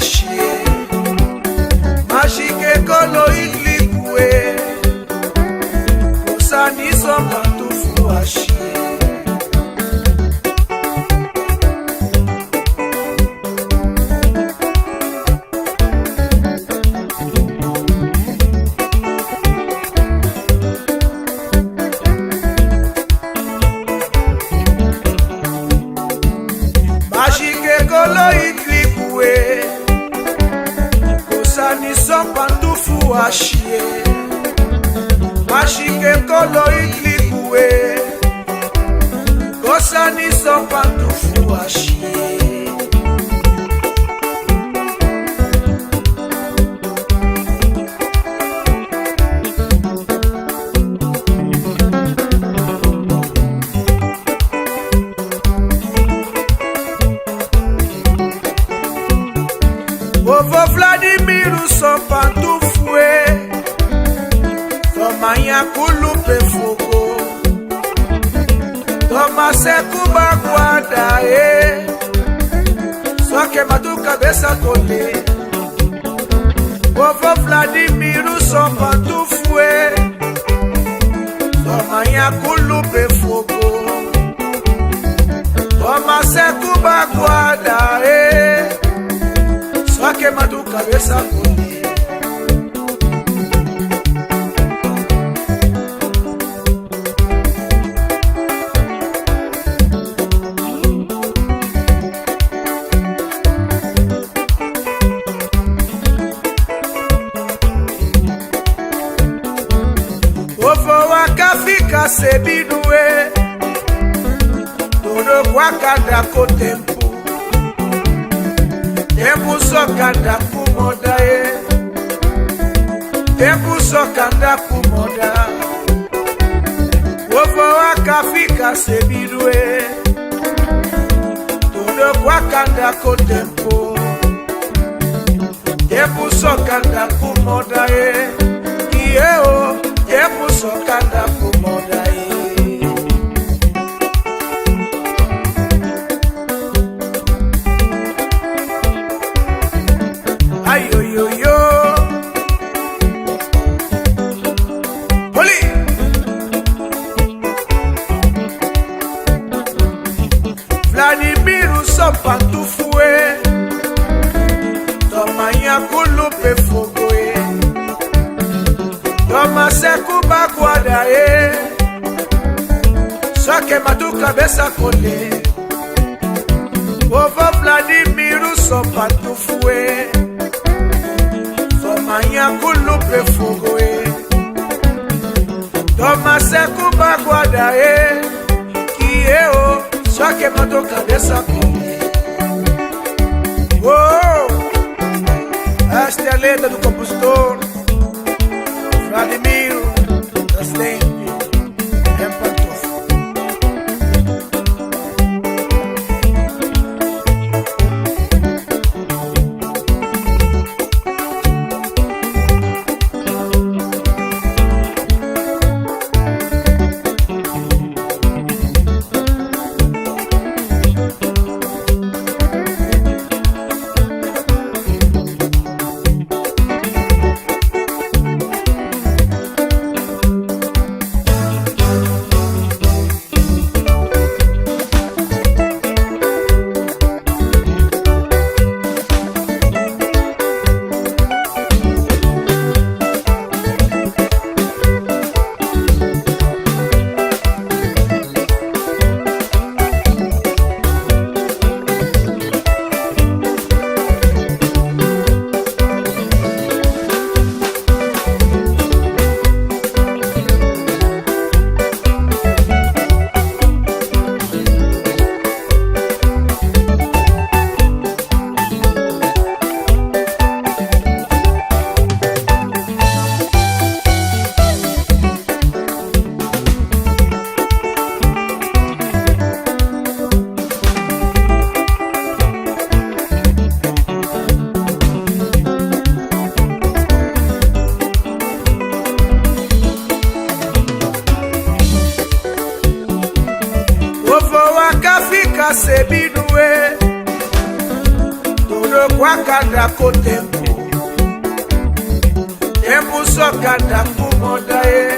ashie mashike kolo iklikwe osani somba tufu ashie mashike kolo iklikwe osani somba tufu ashie mashike kolo iklikwe osani somba tufu ashie Ovo Vladimir sompa tufue Toma yakulu pefoko Toma sekuba guada Soke matu cabeça kole Ovo Vladimir sompa tufue Toma yakulu pefoko Toma sekuba guada Só queima tu cabeça comigo. O voa fica sebinue. Todo guacada com tempo. Tempo sokanda kumoda Tempo sokanda kumoda Ovo wakafika sebirue Todo wakanda ko tempo Tempo sokanda kumoda Kieo Tempo sokanda kumoda Vladimir sompa tufue Toma yakulu pefogoe Toma sekuba guada Soke matu cabeça kole Ovo Vladimir sompa tufue Toma yakulu pefogoe Toma sekuba guada Kieo Só que mandou cabeça comigo. Oh, esta é a letra do compositor Vladimir Daslenko em pantofa. sebinue todo Todo kwakanda ko tempo. Tempo sokanda kumoda e.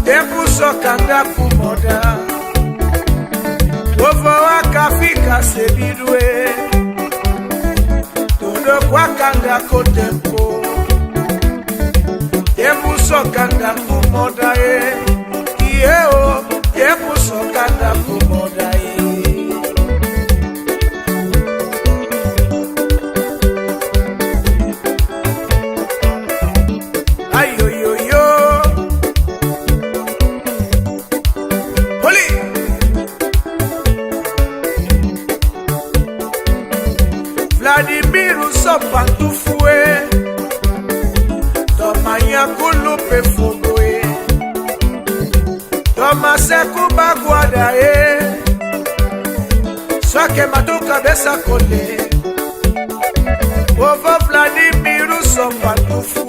Tempo sokanda kumoda. Ovo wakafika sebidwe. Todo kwakanda ko tempo. Tempo sokanda kumoda e. Ieo, tempo sokanda kumoda e. Vladimir Sopantufue Toma Yakulu Pefogoe Toma Seku Baguada Soke Matuka Besa Kole Ovo Vladimir Sopantufue